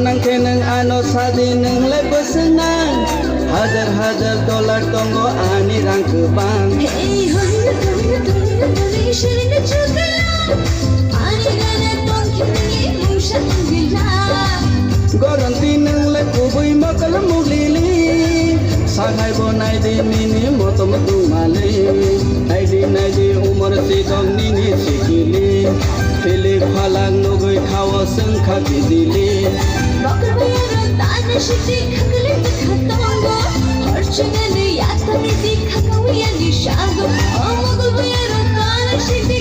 nangke nang ano sadi nang lebo senang hajar dolar tonggo ani rang kebang hey hoy shirin chukala ani gana tongki ni musha gila goranti nang le kubui makal muglili sagai bonai di mini motom tumale naidi umar sidong nini sikili tele phalang nogoi khawa sangkha bidili bakar bayaro tana shiti khakle khatongo harchugane yatani dikha kawiya nishago amagul bayaro tana shiti